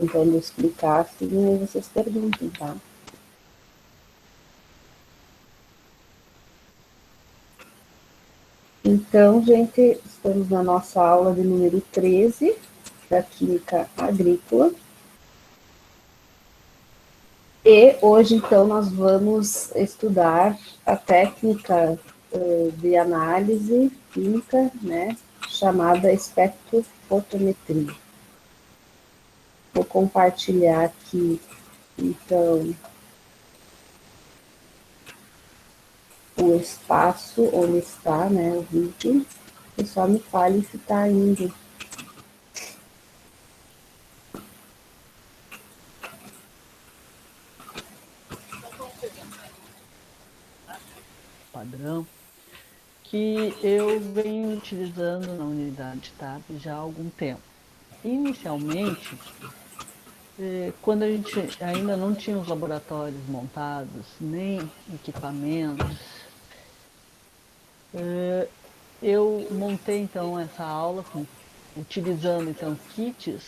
tentando explicar, assim, e vocês perguntem, tá? Então, gente, estamos na nossa aula de número 13 da Química Agrícola. E hoje, então, nós vamos estudar a técnica de análise química, né, chamada espectrofotometria. Vou compartilhar aqui, então, o espaço onde está, né, o vídeo. E só me fale se está indo. Padrão que eu venho utilizando na unidade TAP já há algum tempo. Inicialmente, quando a gente ainda não tinha os laboratórios montados, nem equipamentos, eu montei então essa aula utilizando então kits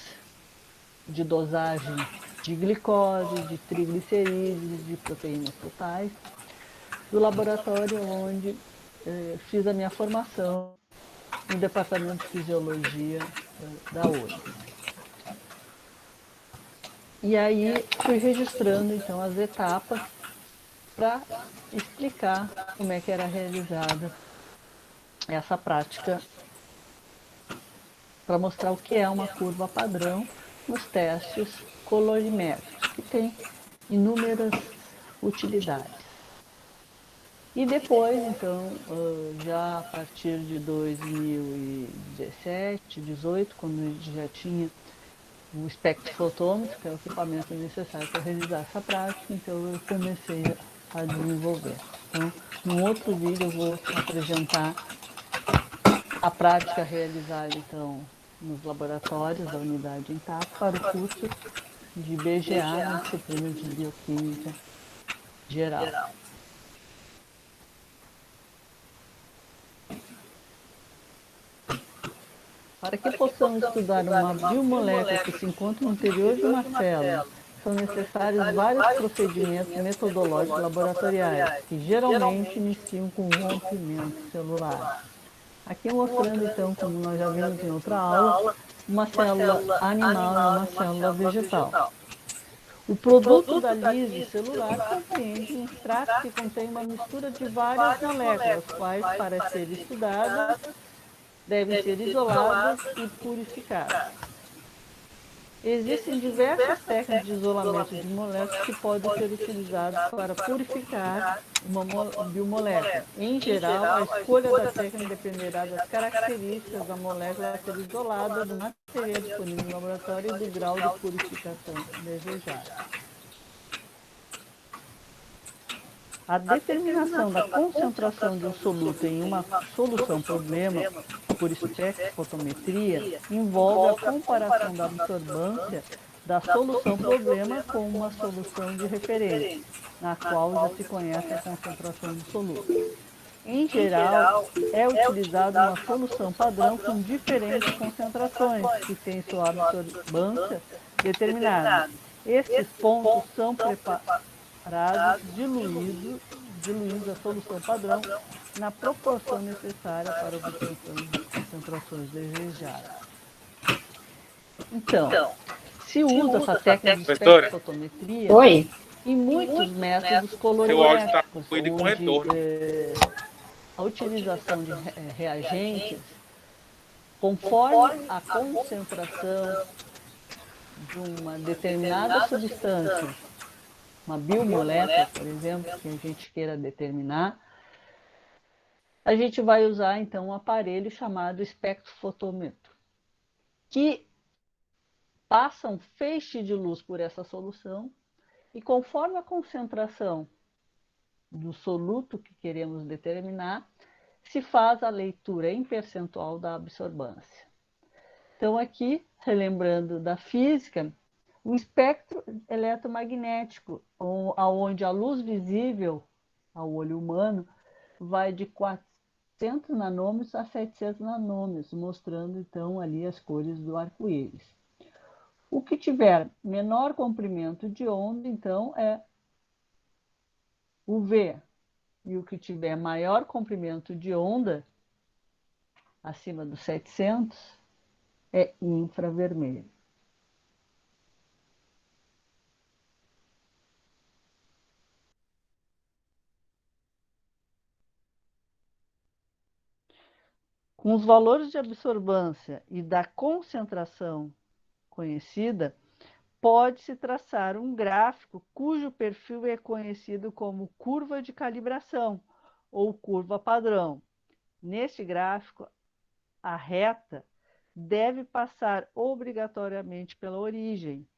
de dosagem de glicose, de triglicerídeos, de proteínas totais, do laboratório onde fiz a minha formação no Departamento de Fisiologia da URGS. E aí fui registrando então as etapas para explicar como é que era realizada essa prática, para mostrar o que é uma curva padrão nos testes colorimétricos, que tem inúmeras utilidades. E depois, então, já a partir de 2017, 2018, quando a gente já tinha o espectrofotômetro, que é o equipamento necessário para realizar essa prática, então eu comecei a desenvolver. Então, num outro vídeo eu vou apresentar a prática realizada, então, nos laboratórios da unidade INTAP para o curso de BGA na disciplina de Bioquímica Geral. Para que possamos estudar uma biomolécula que se encontra no interior de uma célula, são necessários vários procedimentos metodológicos laboratoriais, que geralmente iniciam com rompimento celular. Aqui mostrando, então, como nós já vimos em outra aula, uma célula animal e uma célula vegetal. O produto da lise celular compreende um extrato que contém uma mistura de várias moléculas, quais, para ser estudadas, devem ser isoladas e purificadas. Existem diversas técnicas de isolamento de moléculas que podem ser utilizadas para purificar uma biomolécula. Em geral, a escolha da técnica dependerá das características da molécula a ser isolada, do material disponível no laboratório e do grau de purificação desejado. A determinação da concentração de um soluto em uma solução problema por espectrofotometria envolve a comparação da absorvância da solução problema com uma solução de referência, na qual já se conhece a concentração do soluto. Em geral, é utilizada uma solução padrão com diferentes concentrações, que tem sua absorvância determinada. Estes pontos são preparados, diluindo a solução padrão na proporção necessária para a obtenção de concentrações desejadas. Então, se usa essa técnica de espectrofotometria em muitos métodos colorimétricos, onde a utilização de reagentes, conforme a concentração de uma determinada substância, uma biomolécula, por exemplo, que a gente queira determinar, a gente vai usar então um aparelho chamado espectrofotômetro, que passa um feixe de luz por essa solução e conforme a concentração do soluto que queremos determinar, se faz a leitura em percentual da absorvância. Então aqui, relembrando da física, o espectro eletromagnético, onde a luz visível ao olho humano vai de 400 nanômetros a 700 nanômetros, mostrando então ali as cores do arco-íris. O que tiver menor comprimento de onda, então, é UV. E o que tiver maior comprimento de onda, acima dos 700, é infravermelho. Com os valores de absorvância e da concentração conhecida, pode-se traçar um gráfico cujo perfil é conhecido como curva de calibração ou curva padrão. Neste gráfico, a reta deve passar obrigatoriamente pela origem.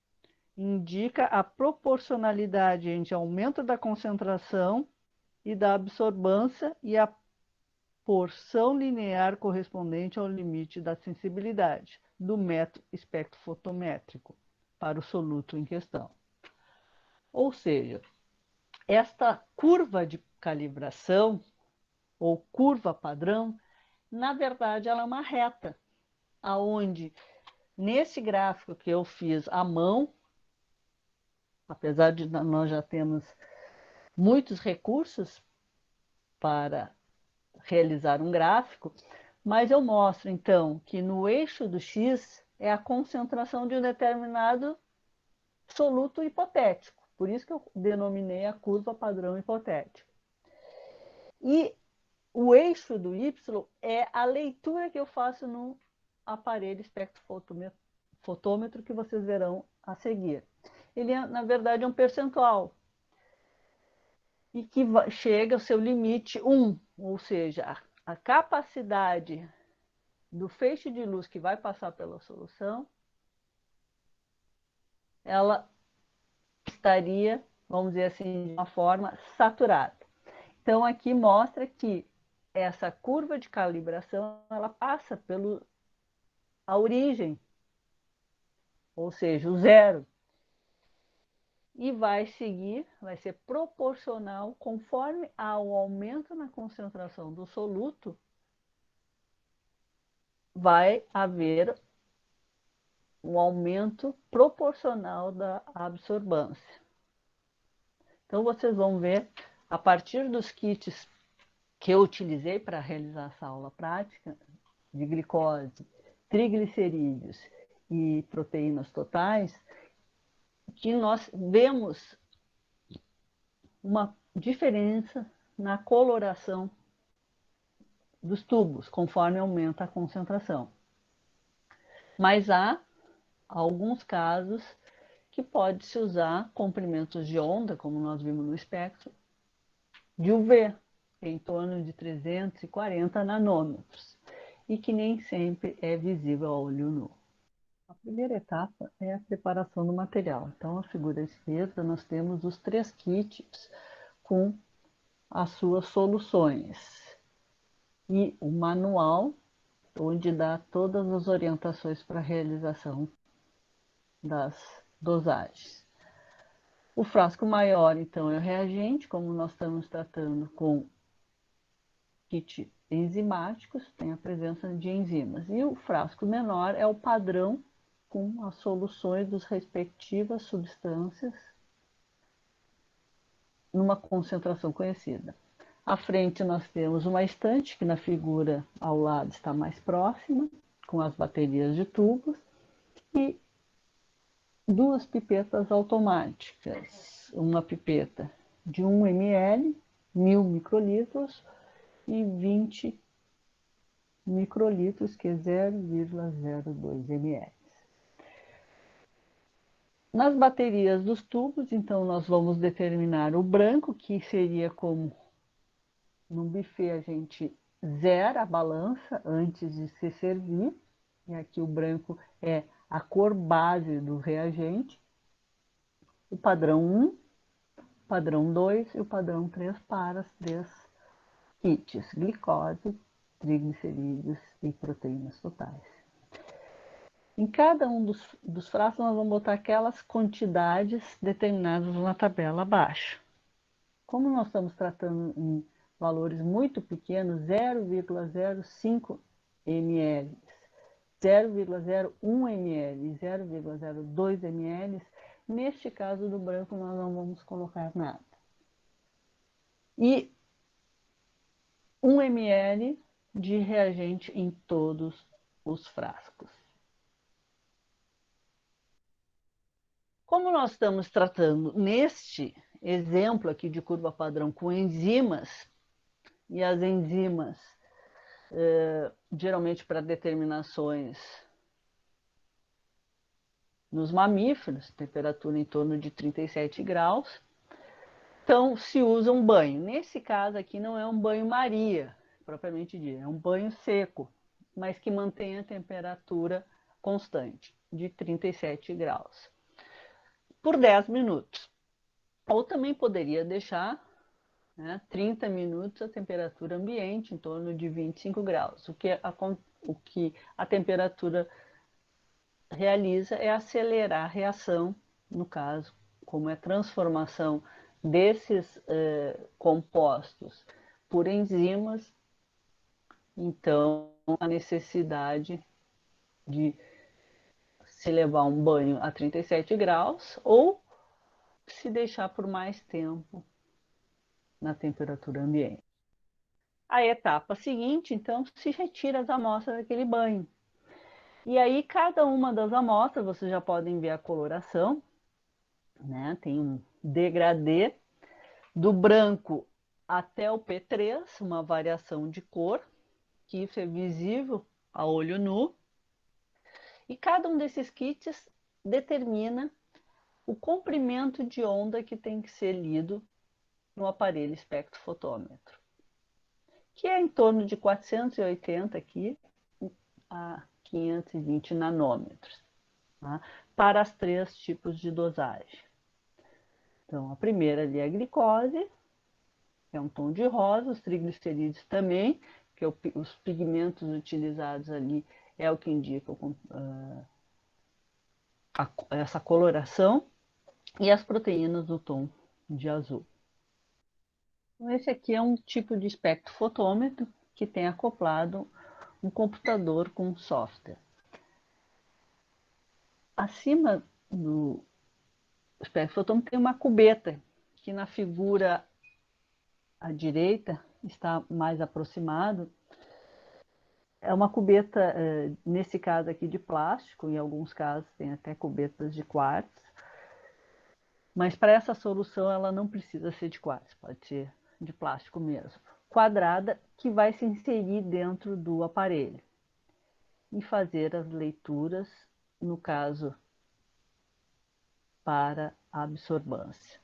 Indica a proporcionalidade entre aumento da concentração e da absorvância e a porção linear correspondente ao limite da sensibilidade do método espectrofotométrico para o soluto em questão. Ou seja, esta curva de calibração, ou curva padrão, na verdade, ela é uma reta, aonde nesse gráfico que eu fiz à mão, apesar de nós já termos muitos recursos para realizar um gráfico, mas eu mostro, então, que no eixo do X é a concentração de um determinado soluto hipotético. Por isso que eu denominei a curva padrão hipotética. E o eixo do Y é a leitura que eu faço no aparelho espectrofotômetro que vocês verão a seguir. Ele, na verdade, é um percentual e que chega ao seu limite 1, ou seja, a capacidade do feixe de luz que vai passar pela solução, ela estaria, vamos dizer assim, de uma forma saturada. Então, aqui mostra que essa curva de calibração, ela passa pela origem, ou seja, o zero, e vai seguir, vai ser proporcional conforme ao aumento na concentração do soluto, vai haver um aumento proporcional da absorvância. Então, vocês vão ver, a partir dos kits que eu utilizei para realizar essa aula prática, de glicose, triglicerídeos e proteínas totais, que nós vemos uma diferença na coloração dos tubos, conforme aumenta a concentração. Mas há alguns casos que pode-se usar comprimentos de onda, como nós vimos no espectro, de UV, em torno de 340 nanômetros, e que nem sempre é visível a olho nu. A primeira etapa é a preparação do material. Então, a figura esquerda, nós temos os 3 kits com as suas soluções. E o manual, onde dá todas as orientações para a realização das dosagens. O frasco maior, então, é o reagente, como nós estamos tratando com kit enzimáticos, tem a presença de enzimas. E o frasco menor é o padrão com as soluções das respectivas substâncias numa concentração conhecida. À frente nós temos uma estante, que na figura ao lado está mais próxima, com as baterias de tubos, e 2 pipetas automáticas. Uma pipeta de 1 ml, 1000 microlitros, e 20 microlitros, que é 0,02 ml. Nas baterias dos tubos, então, nós vamos determinar o branco, que seria como no buffet a gente zera a balança antes de se servir. E aqui o branco é a cor base do reagente. O padrão 1, o padrão 2 e o padrão 3 para as 3 kits: glicose, triglicerídeos e proteínas totais. Em cada um dos frascos, nós vamos botar aquelas quantidades determinadas na tabela abaixo. Como nós estamos tratando em valores muito pequenos, 0,05 ml, 0,01 ml e 0,02 ml. Neste caso do branco, nós não vamos colocar nada. E 1 ml de reagente em todos os frascos. Como nós estamos tratando neste exemplo aqui de curva padrão com enzimas, e as enzimas geralmente para determinações nos mamíferos, temperatura em torno de 37 graus, então se usa um banho. Nesse caso aqui não é um banho-maria, propriamente dito, é um banho seco, mas que mantém a temperatura constante, de 37 graus, por 10 minutos. Ou também poderia deixar 30 minutos a temperatura ambiente, em torno de 25 graus. O que a temperatura realiza é acelerar a reação, no caso, como é a transformação desses compostos por enzimas, então a necessidade de se levar um banho a 37 graus ou se deixar por mais tempo na temperatura ambiente. A etapa seguinte, então, se retira as amostras daquele banho. E aí, cada uma das amostras, vocês já podem ver a coloração, né? Tem um degradê do branco até o P3, uma variação de cor, que isso é visível a olho nu. E cada um desses kits determina o comprimento de onda que tem que ser lido no aparelho espectrofotômetro, que é em torno de 480 aqui a 520 nanômetros, tá? Para os 3 tipos de dosagem. Então, a primeira ali é a glicose, é um tom de rosa, os triglicerídeos também, que os pigmentos utilizados ali é o que indica essa coloração, e as proteínas do tom de azul. Então, esse aqui é um tipo de espectrofotômetro que tem acoplado um computador com software. Acima do espectrofotômetro tem uma cubeta, que na figura à direita está mais aproximado. É uma cubeta, nesse caso aqui, de plástico, em alguns casos tem até cubetas de quartzo, mas para essa solução ela não precisa ser de quartzo, pode ser de plástico mesmo. Quadrada, que vai se inserir dentro do aparelho e fazer as leituras, no caso, para a absorvância.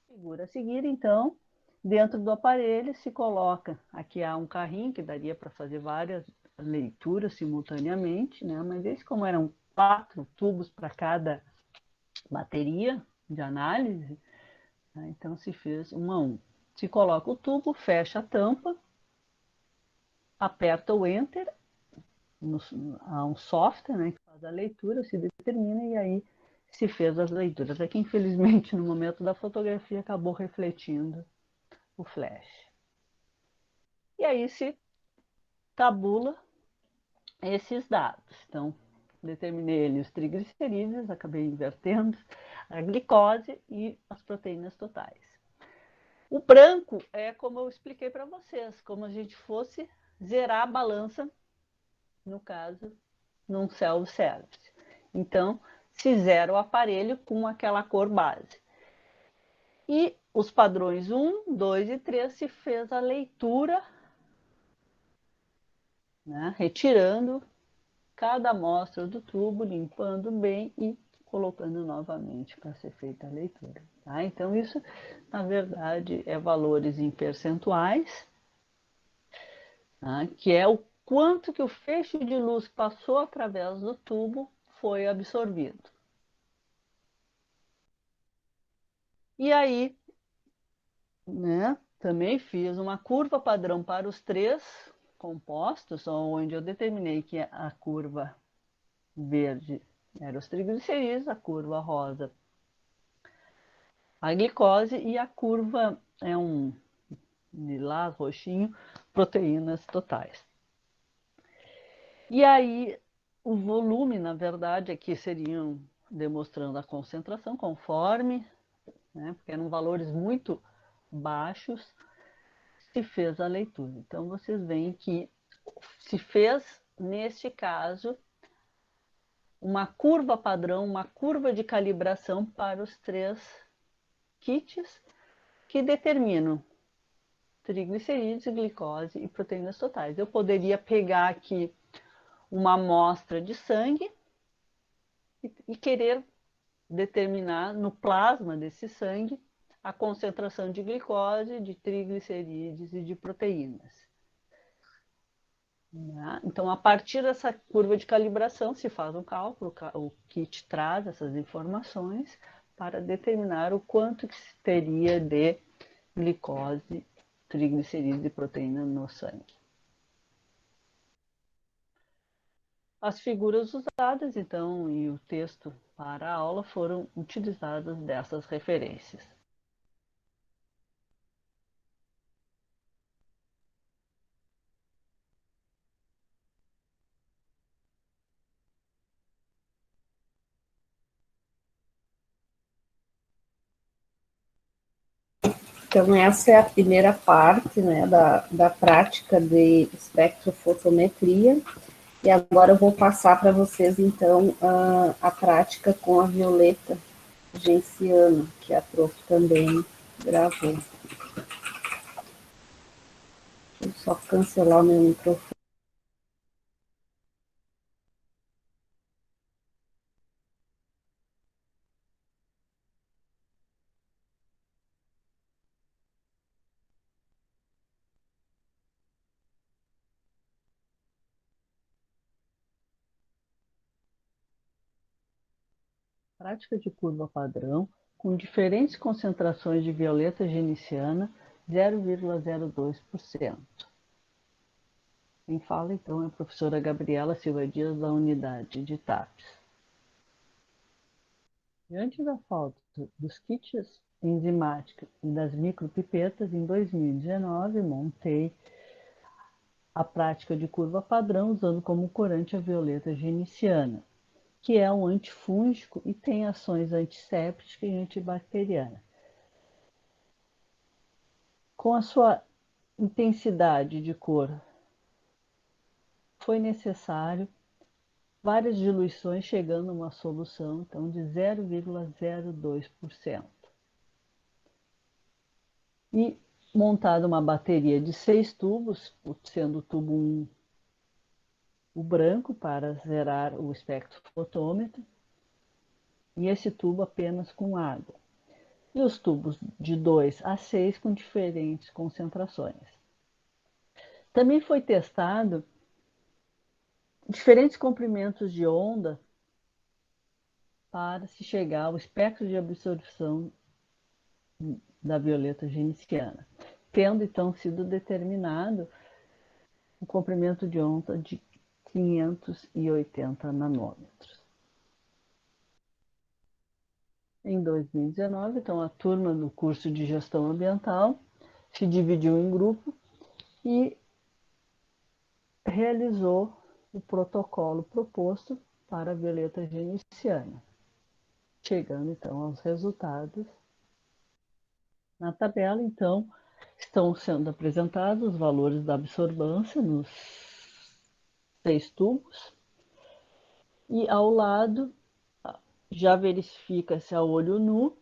Figura a seguir, então, dentro do aparelho se coloca, aqui há um carrinho que daria para fazer várias leituras simultaneamente, né? Mas esse, como eram 4 tubos para cada bateria de análise, né? Então se fez 1 a 1. Se coloca o tubo, fecha a tampa, aperta o Enter, há um software, né, que faz a leitura, se determina e aí se fez as leituras. Aqui, infelizmente, no momento da fotografia, acabou refletindo o flash. E aí se tabula esses dados. Então, determinei ali os triglicerídeos, acabei invertendo, a glicose e as proteínas totais. O branco é como eu expliquei para vocês, como a gente fosse zerar a balança, no caso, num self-service. Então, se zera o aparelho com aquela cor base. E os padrões 1, 2 e 3 se fez a leitura, né, retirando cada amostra do tubo, limpando bem e colocando novamente para ser feita a leitura. Tá? Então, isso, na verdade, é valores em percentuais, tá? Que é o quanto que o feixe de luz passou através do tubo foi absorvido. E aí, né, também fiz uma curva padrão para os 3 compostos, onde eu determinei que a curva verde era os triglicerídeos, a curva rosa a glicose e a curva é um lilás roxinho, proteínas totais. E aí, o volume, na verdade, aqui seriam demonstrando a concentração conforme, né, porque eram valores muito baixos, se fez a leitura. Então, vocês veem que se fez, neste caso, uma curva padrão, uma curva de calibração para os 3 kits que determinam triglicerídeos, glicose e proteínas totais. Eu poderia pegar aqui uma amostra de sangue e querer determinar no plasma desse sangue a concentração de glicose, de triglicerídeos e de proteínas. Então, a partir dessa curva de calibração, se faz um cálculo, o kit traz essas informações para determinar o quanto que se teria de glicose, triglicerídeos e proteína no sangue. As figuras usadas, então, e o texto para a aula foram utilizadas dessas referências. Então, essa é a primeira parte, né, da prática de espectrofotometria. E agora eu vou passar para vocês, então, a prática com a Violeta Genciano, que a prof também gravou. Vou só cancelar o meu microfone. Prática de curva padrão com diferentes concentrações de violeta geniciana, 0,02%. Quem fala, então, é a professora Gabriela Silva Dias, da unidade de TAPS. Diante da falta dos kits enzimáticos e das micropipetas, em 2019, montei a prática de curva padrão usando como corante a violeta geniciana, que é um antifúngico e tem ações antissépticas e antibacterianas. Com a sua intensidade de cor, foi necessário várias diluições, chegando a uma solução então, de 0,02%. E montada uma bateria de 6 tubos, sendo o tubo 1 o branco para zerar o espectrofotômetro, e esse tubo apenas com água. E os tubos de 2 a 6 com diferentes concentrações. Também foi testado diferentes comprimentos de onda para se chegar ao espectro de absorção da violeta geniciana, tendo então sido determinado um comprimento de onda de 580 nanômetros. Em 2019, então, a turma do curso de gestão ambiental se dividiu em grupo e realizou o protocolo proposto para a violeta geniciana, chegando então aos resultados. Na tabela, então, estão sendo apresentados os valores da absorvância nos 6 tubos e ao lado já verifica-se a olho nu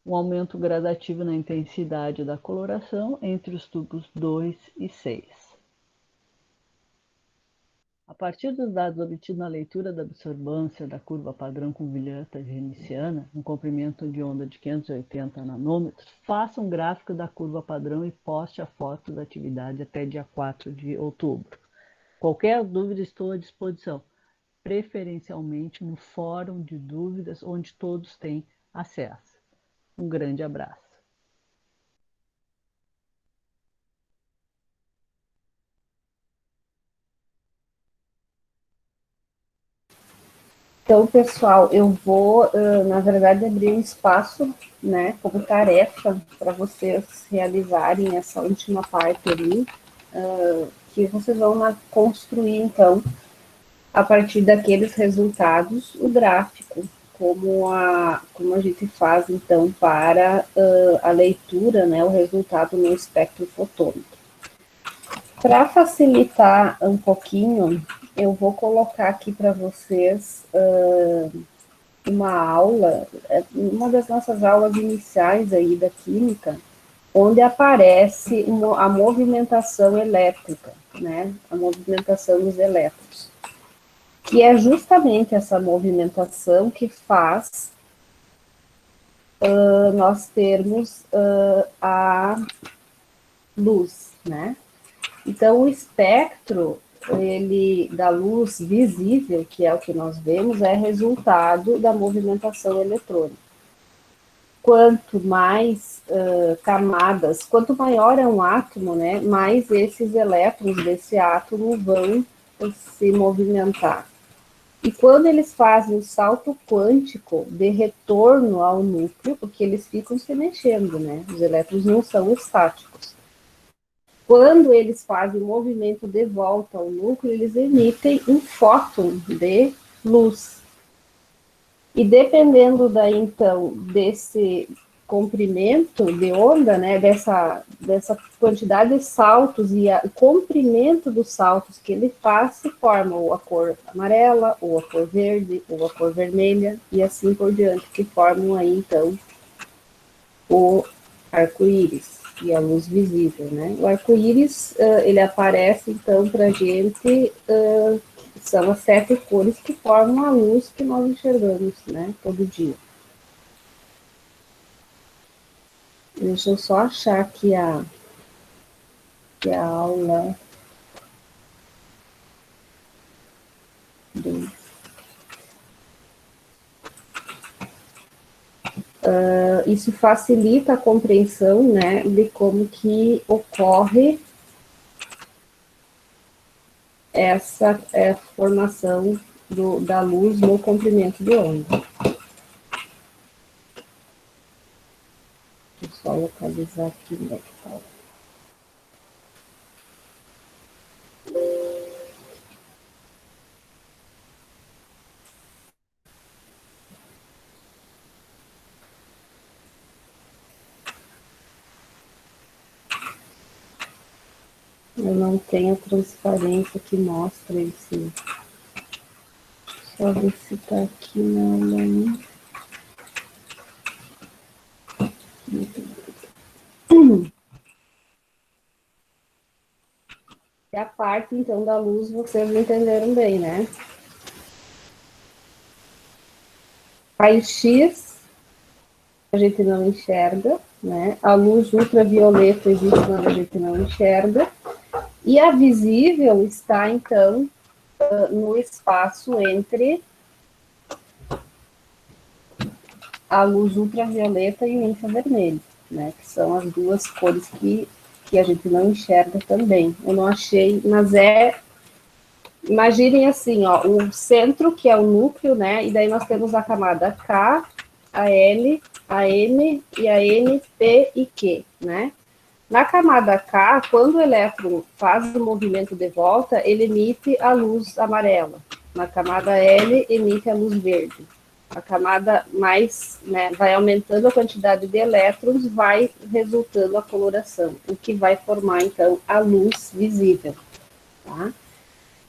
um aumento gradativo na intensidade da coloração entre os tubos 2 e 6. A partir dos dados obtidos na leitura da absorvância da curva padrão com violeta geniciana, um comprimento de onda de 580 nanômetros, faça um gráfico da curva padrão e poste a foto da atividade até dia 4 de outubro. Qualquer dúvida, estou à disposição, preferencialmente no fórum de dúvidas, onde todos têm acesso. Um grande abraço. Então, pessoal, eu vou, na verdade, abrir um espaço, né, como tarefa para vocês realizarem essa última parte ali, que vocês vão construir, então, a partir daqueles resultados, o gráfico, como a gente faz, então, para a leitura, né, o resultado no espectrofotômetro. Para facilitar um pouquinho, eu vou colocar aqui para vocês uma aula, uma das nossas aulas iniciais aí da química, onde aparece a movimentação elétrica, né? A movimentação dos elétrons. Que é justamente essa movimentação que faz nós termos a luz, né? Então, o espectro da luz visível, que é o que nós vemos, é resultado da movimentação eletrônica. Quanto mais camadas, quanto maior é um átomo, né, mais esses elétrons desse átomo vão se movimentar. E quando eles fazem o salto quântico de retorno ao núcleo, porque eles ficam se mexendo, né, os elétrons não são estáticos. Quando eles fazem o movimento de volta ao núcleo, eles emitem um fóton de luz. E dependendo daí, então, desse comprimento de onda, né, dessa quantidade de saltos e o comprimento dos saltos que ele faz, se forma ou a cor amarela, ou a cor verde, ou a cor vermelha, e assim por diante, que formam aí, então, o arco-íris e a luz visível, né? O arco-íris, ele aparece, então, para a gente, são as 7 cores que formam a luz que nós enxergamos, né, todo dia. Deixa eu só achar aqui a aula do... isso facilita a compreensão, né, de como que ocorre essa formação da luz no comprimento de onda. Deixa eu só localizar aqui onde é que está. Eu não tenho a transparência que mostra esse. Só ver se está aqui na aula. E a parte, então, da luz, vocês entenderam bem, né? Raio-X, a gente não enxerga, né? A luz ultravioleta existe, mas a gente não enxerga. E a visível está, então, no espaço entre a luz ultravioleta e o infravermelho, né? Que são as duas cores que a gente não enxerga também. Eu não achei, mas imaginem assim, ó, o centro, que é o núcleo, né? E daí nós temos a camada K, a L, a M e a N, P e Q, né? Na camada K, quando o elétron faz o movimento de volta, ele emite a luz amarela. Na camada L, emite a luz verde. A camada mais, né, vai aumentando a quantidade de elétrons, vai resultando a coloração, o que vai formar, então, a luz visível, tá?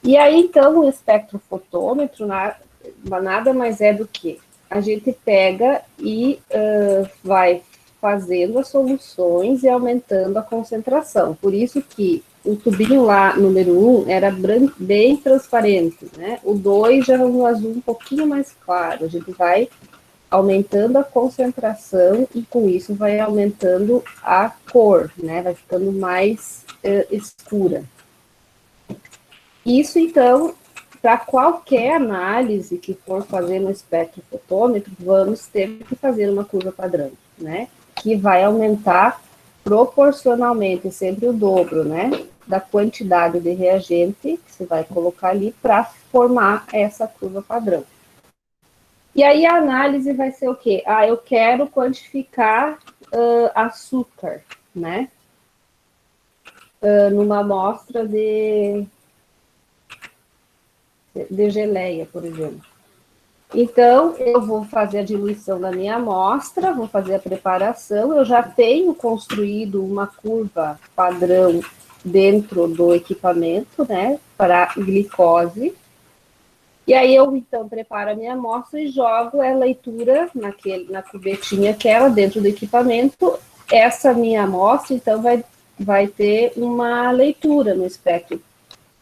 E aí, então, o espectrofotômetro nada mais é do que a gente pega e vai fazendo as soluções e aumentando a concentração. Por isso que o tubinho lá, número 1, era bem transparente, né? O 2 já é um azul um pouquinho mais claro. A gente vai aumentando a concentração e, com isso, vai aumentando a cor, né? Vai ficando mais escura. Isso, então, para qualquer análise que for fazer no espectrofotômetro, vamos ter que fazer uma curva padrão, né? Que vai aumentar proporcionalmente, sempre o dobro, né? Da quantidade de reagente que você vai colocar ali para formar essa curva padrão. E aí a análise vai ser o quê? Ah, eu quero quantificar açúcar, né? Numa amostra de geleia, por exemplo. Então, eu vou fazer a diluição da minha amostra, vou fazer a preparação, eu já tenho construído uma curva padrão dentro do equipamento, né, para glicose. E aí eu, então, preparo a minha amostra e jogo a leitura na cubetinha aquela dentro do equipamento. Essa minha amostra, então, vai ter uma leitura no espectro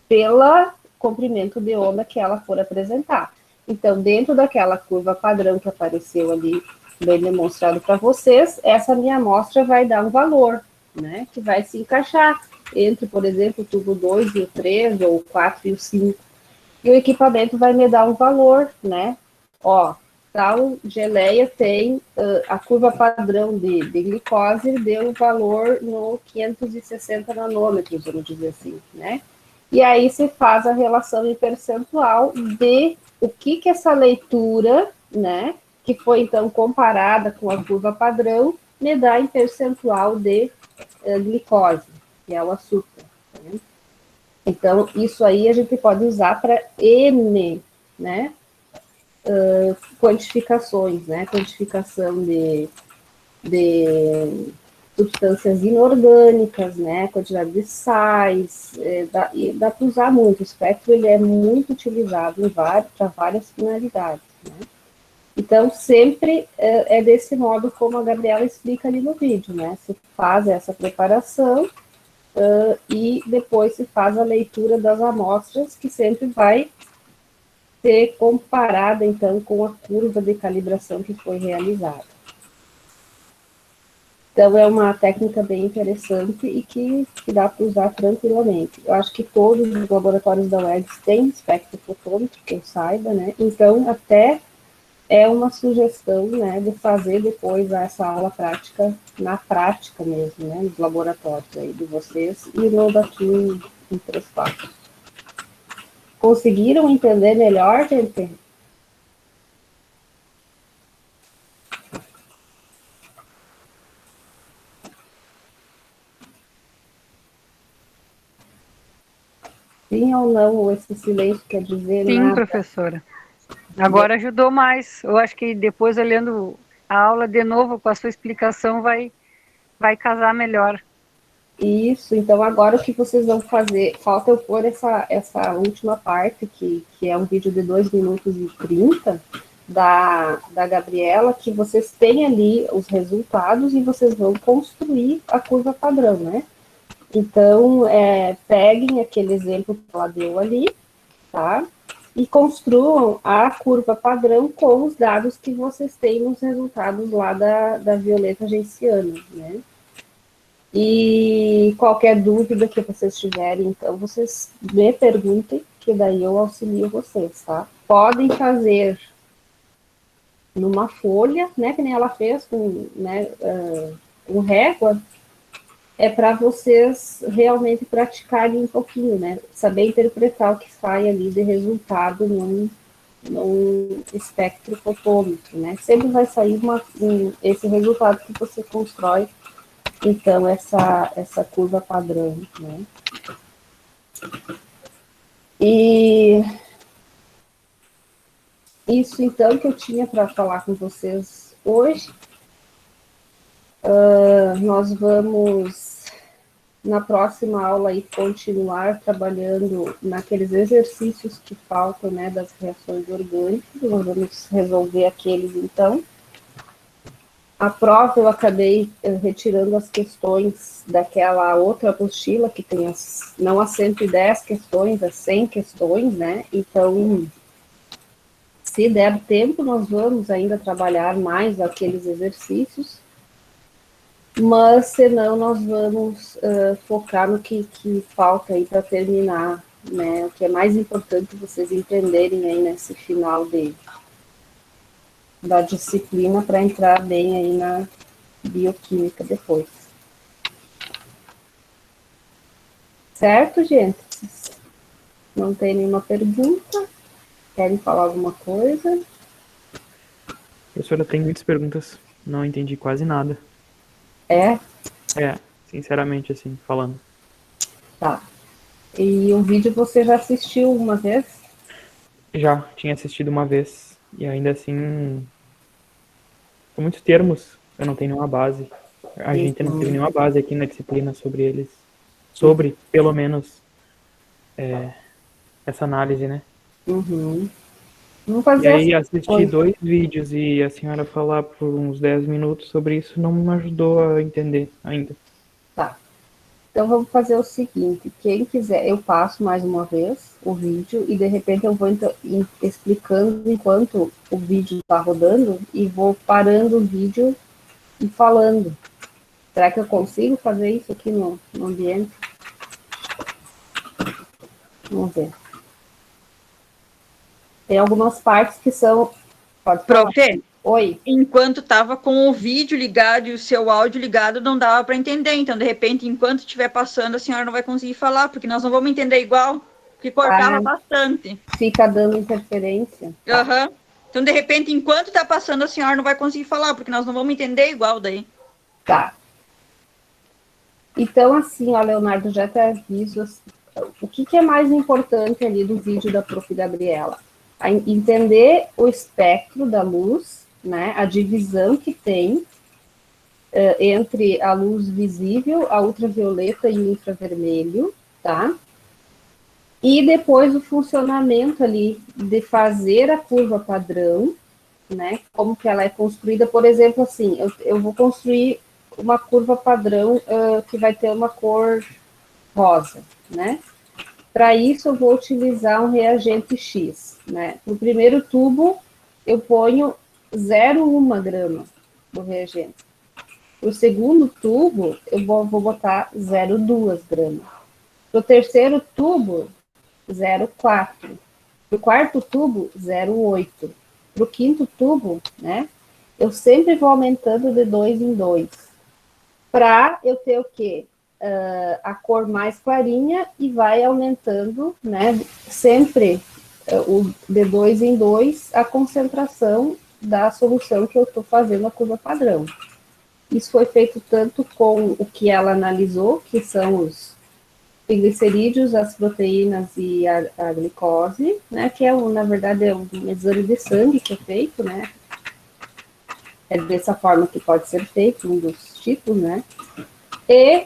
pelo comprimento de onda que ela for apresentar. Então, dentro daquela curva padrão que apareceu ali, bem demonstrado para vocês, essa minha amostra vai dar um valor, né, que vai se encaixar entre, por exemplo, o tubo 2 e o 3, ou o 4 e o 5. E o equipamento vai me dar um valor, né? Ó, tal geleia tem a curva padrão de glicose, deu um valor no 560 nanômetros, vamos dizer assim, né? E aí se faz a relação em percentual de o que essa leitura, né, que foi então comparada com a curva padrão, me dá em percentual de glicose, que é o açúcar. Né? Então, isso aí a gente pode usar para N, né, quantificações, né, quantificação de substâncias inorgânicas, né, quantidade de sais, dá para usar muito. O espectro ele é muito utilizado para várias finalidades. Né? Então, sempre é desse modo como a Gabriela explica ali no vídeo, né? Se faz essa preparação e depois se faz a leitura das amostras, que sempre vai ser comparada, então, com a curva de calibração que foi realizada. Então, é uma técnica bem interessante e que dá para usar tranquilamente. Eu acho que todos os laboratórios da UERGS têm espectrofotômetro, que eu saiba, né? Então, até é uma sugestão, né, de fazer depois essa aula prática, na prática mesmo, né, nos laboratórios aí de vocês e no daqui em 3 passos. Conseguiram entender melhor, gente? Sim ou não, ou esse silêncio quer dizer Sim, nada? professora. Agora ajudou mais. Eu acho que depois, olhando a aula de novo com a sua explicação, vai casar melhor. Isso, então agora o que vocês vão fazer? Falta eu pôr essa última parte, que é um vídeo de 2 minutos e 30 da Gabriela, que vocês têm ali os resultados e vocês vão construir a curva padrão, né? Então, peguem aquele exemplo que ela deu ali, tá? E construam a curva padrão com os dados que vocês têm nos resultados lá da Violeta Genciana, né? E qualquer dúvida que vocês tiverem, então, vocês me perguntem, que daí eu auxilio vocês, tá? Podem fazer numa folha, né, que nem ela fez com, né, com régua, é para vocês realmente praticarem um pouquinho, né? Saber interpretar o que sai ali de resultado num espectrofotômetro, né? Sempre vai sair esse resultado que você constrói, então, essa curva padrão, né? E isso, então, que eu tinha para falar com vocês hoje. Nós vamos, na próxima aula, aí, continuar trabalhando naqueles exercícios que faltam, né, das reações orgânicas. Nós vamos resolver aqueles, então. A prova eu acabei retirando as questões daquela outra apostila, que tem não as 110 questões, as 100 questões, né? Então, se der tempo, nós vamos ainda trabalhar mais aqueles exercícios, mas senão nós vamos focar no que falta aí para terminar, né? O que é mais importante vocês entenderem aí nesse final da disciplina para entrar bem aí na bioquímica depois. Certo, gente? Não tem nenhuma pergunta? Querem falar alguma coisa? Professora, tem muitas perguntas. Não entendi quase nada. É? Sinceramente, assim, falando. Tá. E o vídeo você já assistiu uma vez? Já tinha assistido uma vez. E ainda assim, são muitos termos. Eu não tenho nenhuma base. A gente não teve Uhum. nenhuma base aqui na disciplina sobre eles. Sobre, pelo menos, essa análise, né? Uhum. Vamos E fazer assim. aí assisti Oi. 2 vídeos e a senhora falar por uns 10 minutos sobre isso não me ajudou a entender ainda. Tá. Então vamos fazer o seguinte, quem quiser, eu passo mais uma vez o vídeo e de repente eu vou explicando enquanto o vídeo está rodando e vou parando o vídeo e falando. Será que eu consigo fazer isso aqui no ambiente? Vamos ver. Tem algumas partes que são... Pode falar. Profe, Oi. enquanto estava com o vídeo ligado e o seu áudio ligado, não dava para entender. Então, de repente, enquanto estiver passando, a senhora não vai conseguir falar, porque nós não vamos entender igual, porque cortava bastante. Fica dando interferência. Tá. Então, de repente, enquanto está passando, a senhora não vai conseguir falar, porque nós não vamos entender igual daí. Tá. Então, assim, ó, Leonardo, já te aviso, o que é mais importante ali do vídeo da Prof. Gabriela? Entender o espectro da luz, né, a divisão que tem entre a luz visível, a ultravioleta e o infravermelho, tá? E depois o funcionamento ali de fazer a curva padrão, né, como que ela é construída, por exemplo, assim, eu vou construir uma curva padrão que vai ter uma cor rosa, né? Para isso, eu vou utilizar um reagente X, né? No primeiro tubo, eu ponho 0,1 grama do reagente. No segundo tubo, eu vou botar 0,2 gramas. No terceiro tubo, 0,4. No quarto tubo, 0,8. Para o quinto tubo, né? Eu sempre vou aumentando de 2 em 2. Para eu ter o quê? A cor mais clarinha e vai aumentando, né? Sempre de 2 em 2 a concentração da solução que eu estou fazendo a curva padrão. Isso foi feito tanto com o que ela analisou, que são os triglicerídeos, as proteínas e a glicose, né? Que é, na verdade, é um exame de sangue que é feito, né? É dessa forma que pode ser feito, um dos tipos, né? E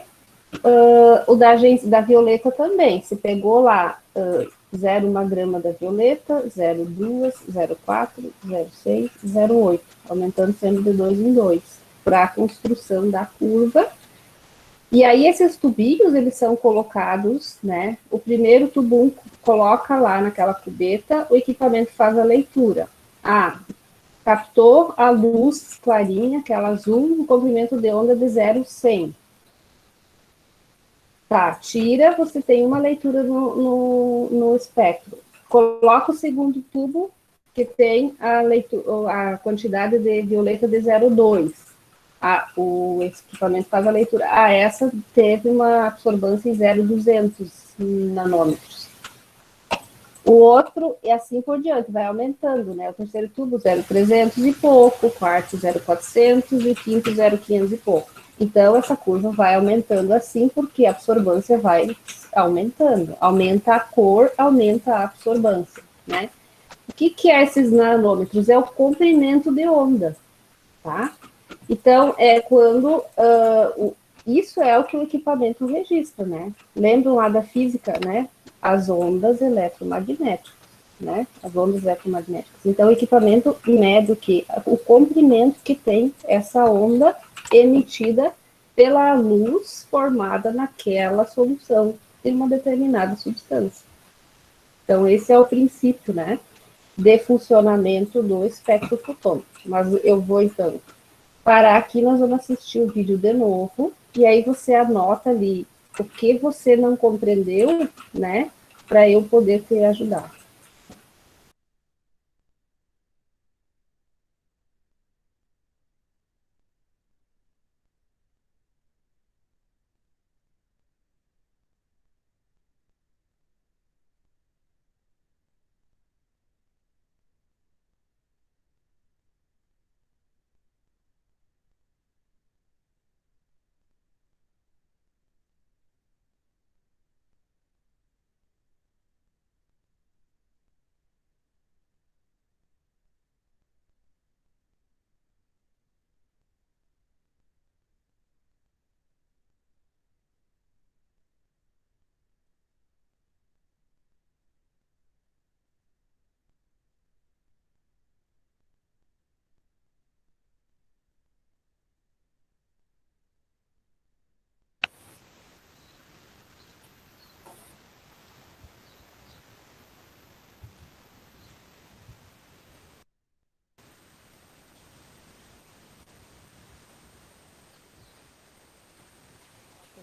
o da violeta também. Se pegou lá 0,1 grama da violeta, 0,2, 0,4, 0,6, 0,8, aumentando sempre de 2 em 2, para a construção da curva. E aí esses tubinhos, eles são colocados, né? O primeiro tubo coloca lá naquela cubeta, o equipamento faz a leitura. Captou a luz clarinha, aquela azul, um comprimento de onda de 0,100. Tá, tira, você tem uma leitura no espectro. Coloca o segundo tubo, que tem a quantidade de violeta de 0,2. O equipamento faz a leitura. Essa teve uma absorvância em 0,200 nanômetros. O outro, e assim por diante, vai aumentando, né? O terceiro tubo, 0,300 e pouco, o quarto, 0,400 e o quinto, 0,500 e pouco. Então, essa curva vai aumentando assim, porque a absorvância vai aumentando. Aumenta a cor, aumenta a absorvância, né? O que é esses nanômetros? É o comprimento de onda, tá? Então, é quando... isso é o que o equipamento registra, né? Lembram lá da física, né? As ondas eletromagnéticas, né? As ondas eletromagnéticas. Então, o equipamento mede o comprimento que tem essa onda emitida pela luz formada naquela solução de uma determinada substância. Então, esse é o princípio, né? De funcionamento do espectro fotônico. Mas eu vou, então, parar aqui, nós vamos assistir o vídeo de novo, e aí você anota ali o que você não compreendeu, né, para eu poder te ajudar.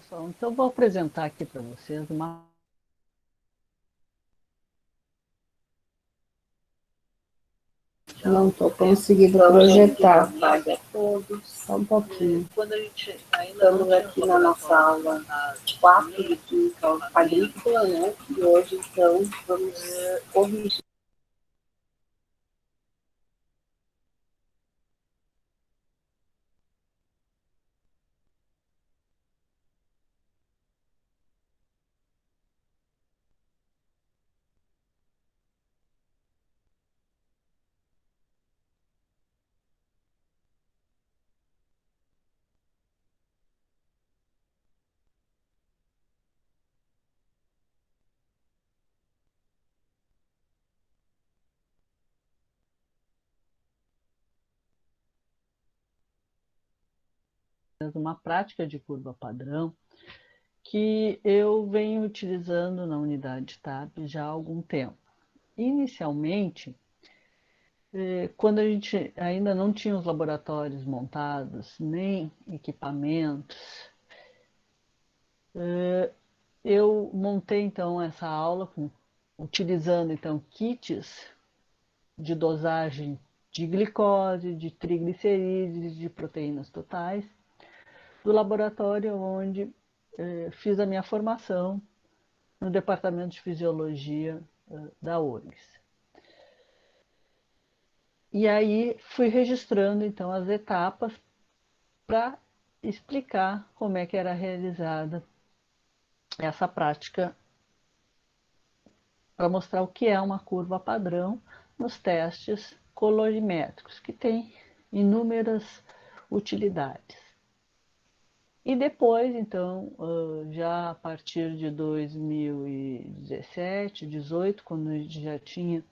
pessoal, então vou apresentar aqui para vocês uma... Não estou conseguindo projetar. Só um pouquinho. Estamos aqui na nossa aula 4 de Química Agrícola, né? E hoje, então, vamos corrigir. uma prática de curva padrão que eu venho utilizando na unidade TAP já há algum tempo. Inicialmente, quando a gente ainda não tinha os laboratórios montados, nem equipamentos, eu montei então essa aula utilizando então kits de dosagem de glicose, de triglicerídeos, de proteínas totais, do laboratório onde fiz a minha formação no Departamento de Fisiologia da URGS. E aí fui registrando então as etapas para explicar como é que era realizada essa prática, para mostrar o que é uma curva padrão nos testes colorimétricos, que tem inúmeras utilidades. E depois, então, já a partir de 2017, 2018, quando a gente já tinha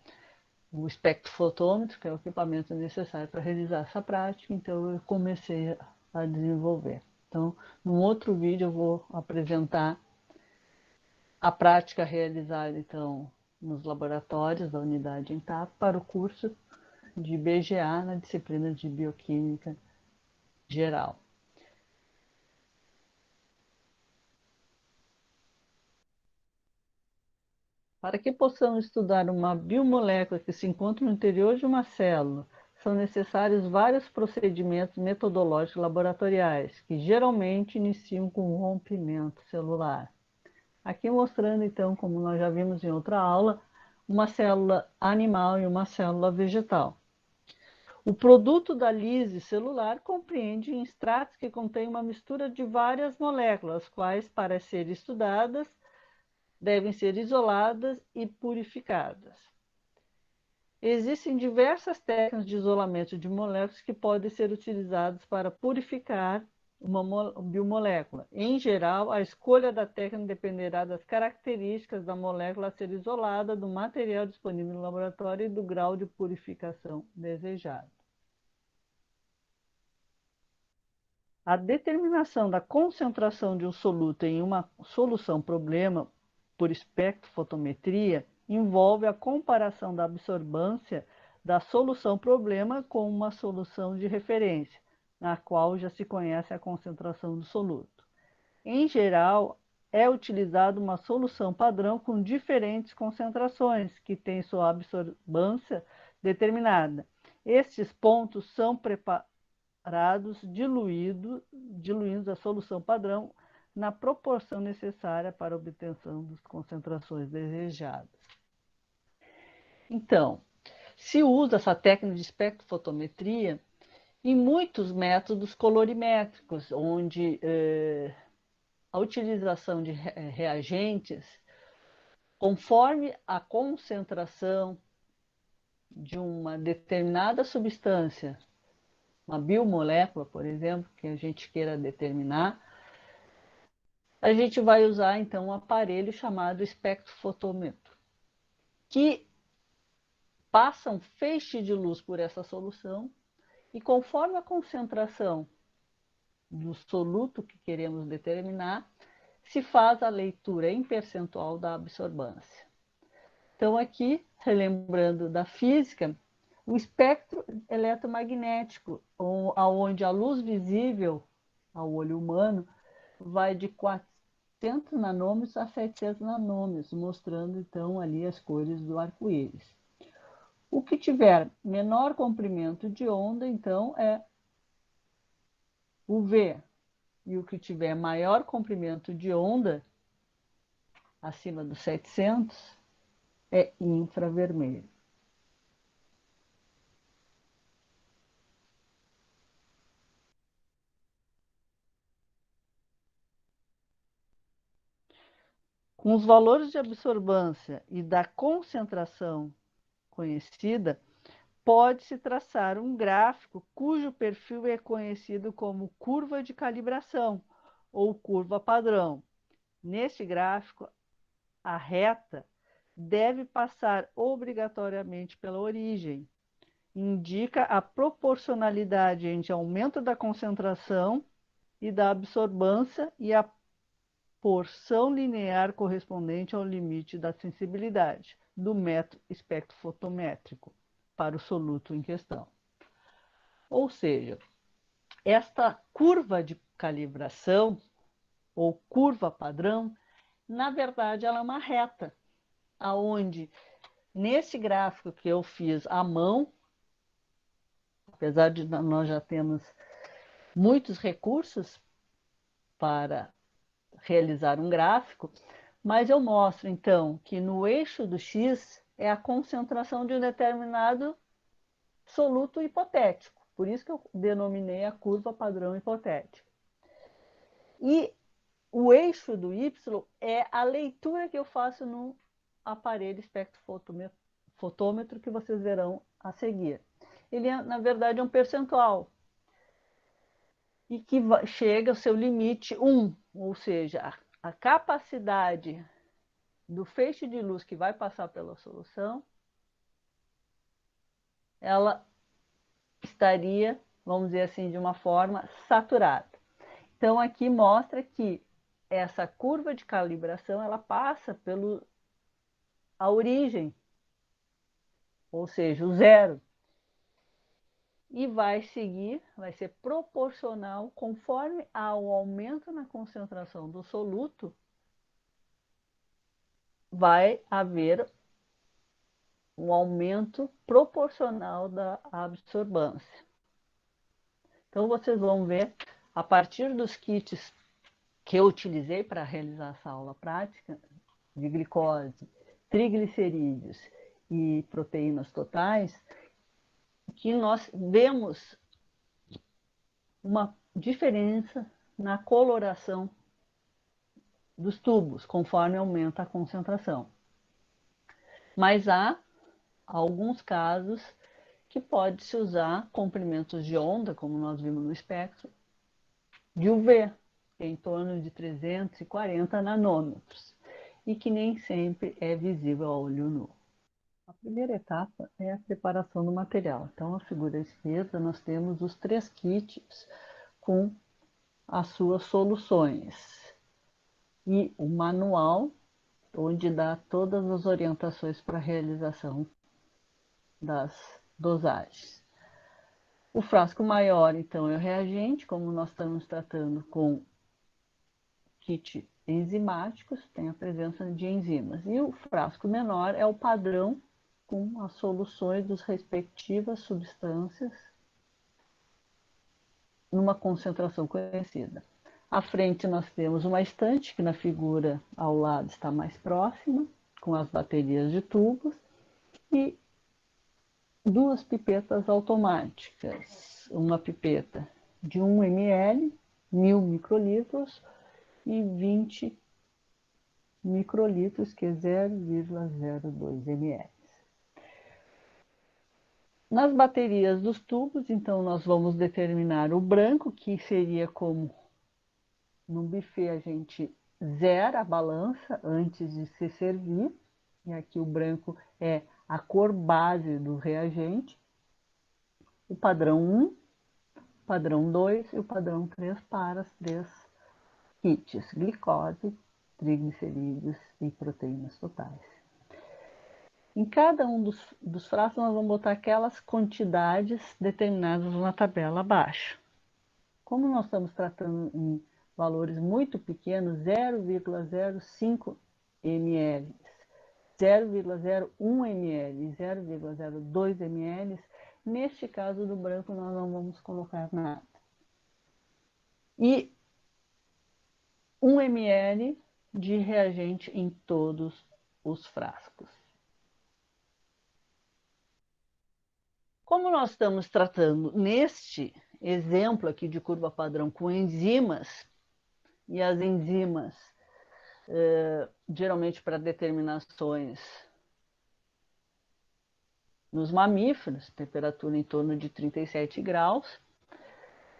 o espectrofotômetro, que é o equipamento necessário para realizar essa prática, então eu comecei a desenvolver. Então, num outro vídeo eu vou apresentar a prática realizada, então, nos laboratórios da unidade ENTAP para o curso de BGA na disciplina de Bioquímica Geral. Para que possamos estudar uma biomolécula que se encontra no interior de uma célula, são necessários vários procedimentos metodológicos laboratoriais, que geralmente iniciam com um rompimento celular. Aqui mostrando, então, como nós já vimos em outra aula, uma célula animal e uma célula vegetal. O produto da lise celular compreende extratos que contêm uma mistura de várias moléculas, quais, para serem estudadas, devem ser isoladas e purificadas. Existem diversas técnicas de isolamento de moléculas que podem ser utilizadas para purificar uma biomolécula. Em geral, a escolha da técnica dependerá das características da molécula a ser isolada, do material disponível no laboratório e do grau de purificação desejado. A determinação da concentração de um soluto em uma solução problema por espectrofotometria envolve a comparação da absorvância da solução problema com uma solução de referência, na qual já se conhece a concentração do soluto. Em geral, é utilizada uma solução padrão com diferentes concentrações, que tem sua absorvância determinada. Estes pontos são preparados, diluindo a solução padrão na proporção necessária para a obtenção das concentrações desejadas. Então, se usa essa técnica de espectrofotometria em muitos métodos colorimétricos, onde a utilização de reagentes, conforme a concentração de uma determinada substância, uma biomolécula, por exemplo, que a gente queira determinar, a gente vai usar, então, um aparelho chamado espectrofotômetro, que passa um feixe de luz por essa solução e, conforme a concentração do soluto que queremos determinar, se faz a leitura em percentual da absorvância. Então, aqui, relembrando da física, o espectro eletromagnético, onde a luz visível ao olho humano vai de 400 nanômetros a 700 nanômetros, mostrando então ali as cores do arco-íris. O que tiver menor comprimento de onda, então, é UV. E o que tiver maior comprimento de onda, acima dos 700, é infravermelho. Com os valores de absorvância e da concentração conhecida, pode-se traçar um gráfico cujo perfil é conhecido como curva de calibração ou curva padrão. Neste gráfico, a reta deve passar obrigatoriamente pela origem. Indica a proporcionalidade entre aumento da concentração e da absorvância e a porção linear correspondente ao limite da sensibilidade do método espectrofotométrico para o soluto em questão. Ou seja, esta curva de calibração, ou curva padrão, na verdade, ela é uma reta, aonde nesse gráfico que eu fiz à mão, apesar de nós já termos muitos recursos para realizar um gráfico, mas eu mostro, então, que no eixo do X é a concentração de um determinado soluto hipotético. Por isso que eu denominei a curva padrão hipotética. E o eixo do Y é a leitura que eu faço no aparelho espectrofotômetro que vocês verão a seguir. Ele, na verdade, é um percentual e que chega ao seu limite 1, ou seja, a capacidade do feixe de luz que vai passar pela solução, ela estaria, vamos dizer assim, de uma forma saturada. Então, aqui mostra que essa curva de calibração, ela passa pela origem, ou seja, o zero, e vai seguir, vai ser proporcional conforme ao aumento na concentração do soluto, vai haver um aumento proporcional da absorvância. Então, vocês vão ver, a partir dos kits que eu utilizei para realizar essa aula prática, de glicose, triglicerídeos e proteínas totais, que nós vemos uma diferença na coloração dos tubos, conforme aumenta a concentração. Mas há alguns casos que pode-se usar comprimentos de onda, como nós vimos no espectro, de UV, em torno de 340 nanômetros, e que nem sempre é visível a olho nu. A primeira etapa é a preparação do material. Então, na figura esquerda, nós temos os 3 kits com as suas soluções. E o manual, onde dá todas as orientações para a realização das dosagens. O frasco maior, então, é o reagente, como nós estamos tratando com kit enzimáticos, tem a presença de enzimas. E o frasco menor é o padrão com as soluções das respectivas substâncias numa concentração conhecida. À frente nós temos uma estante, que na figura ao lado está mais próxima, com as baterias de tubos, e 2 pipetas automáticas. Uma pipeta de 1 ml, 1000 microlitros, e 20 microlitros, que é 0,02 ml. Nas baterias dos tubos, então, nós vamos determinar o branco, que seria como no buffet a gente zera a balança antes de se servir. E aqui o branco é a cor base do reagente. O padrão 1, o padrão 2 e o padrão 3 para as 3 kits: glicose, triglicerídeos e proteínas totais. Em cada um dos frascos, nós vamos botar aquelas quantidades determinadas na tabela abaixo. Como nós estamos tratando em valores muito pequenos, 0,05 ml, 0,01 ml, 0,02 ml, neste caso do branco nós não vamos colocar nada. E 1 ml de reagente em todos os frascos. Como nós estamos tratando neste exemplo aqui de curva padrão com enzimas, e as enzimas geralmente para determinações nos mamíferos, temperatura em torno de 37 graus,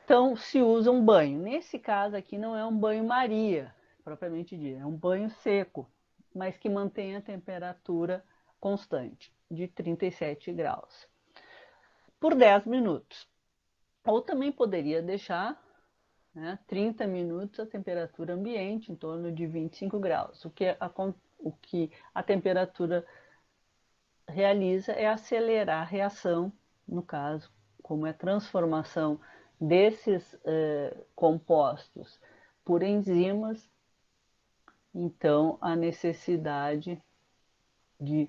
então se usa um banho. Nesse caso aqui não é um banho-maria, propriamente dito, é um banho seco, mas que mantém a temperatura constante, de 37 graus, por 10 minutos. Ou também poderia deixar 30 minutos a temperatura ambiente, em torno de 25 graus. O que a temperatura realiza é acelerar a reação, no caso, como é a transformação desses compostos por enzimas, então a necessidade de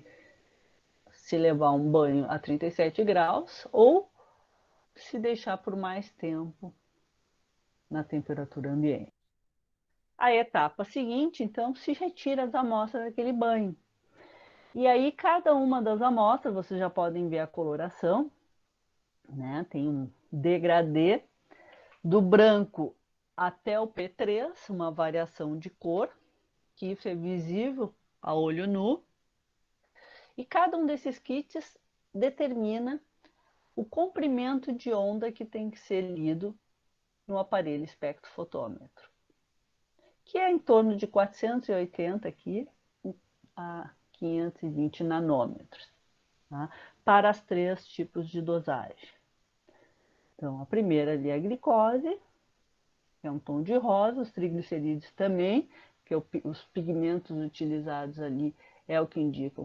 se levar um banho a 37 graus ou se deixar por mais tempo na temperatura ambiente. A etapa seguinte, então, se retira as amostras daquele banho. E aí, cada uma das amostras, vocês já podem ver a coloração, tem um degradê do branco até o P3, uma variação de cor, que isso é visível a olho nu. E cada um desses kits determina o comprimento de onda que tem que ser lido no aparelho espectrofotômetro, que é em torno de 480 aqui a 520 nanômetros, para os 3 tipos de dosagem. Então, a primeira ali é a glicose, que é um tom de rosa, os triglicerídeos também, que os pigmentos utilizados ali é o que indica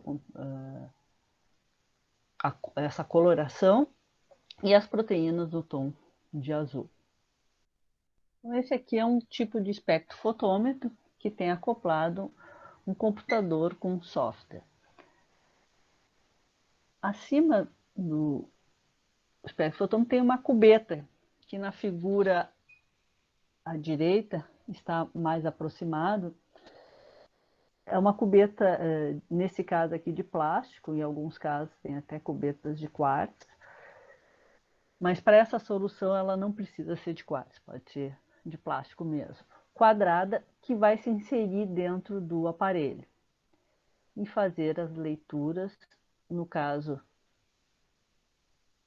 essa coloração, e as proteínas do tom de azul. Então, esse aqui é um tipo de espectrofotômetro que tem acoplado um computador com software. Acima do espectrofotômetro tem uma cubeta, que na figura à direita está mais aproximado. É uma cubeta, nesse caso aqui, de plástico, em alguns casos tem até cubetas de quartzo, mas para essa solução ela não precisa ser de quartzo, pode ser de plástico mesmo, quadrada, que vai se inserir dentro do aparelho e fazer as leituras, no caso,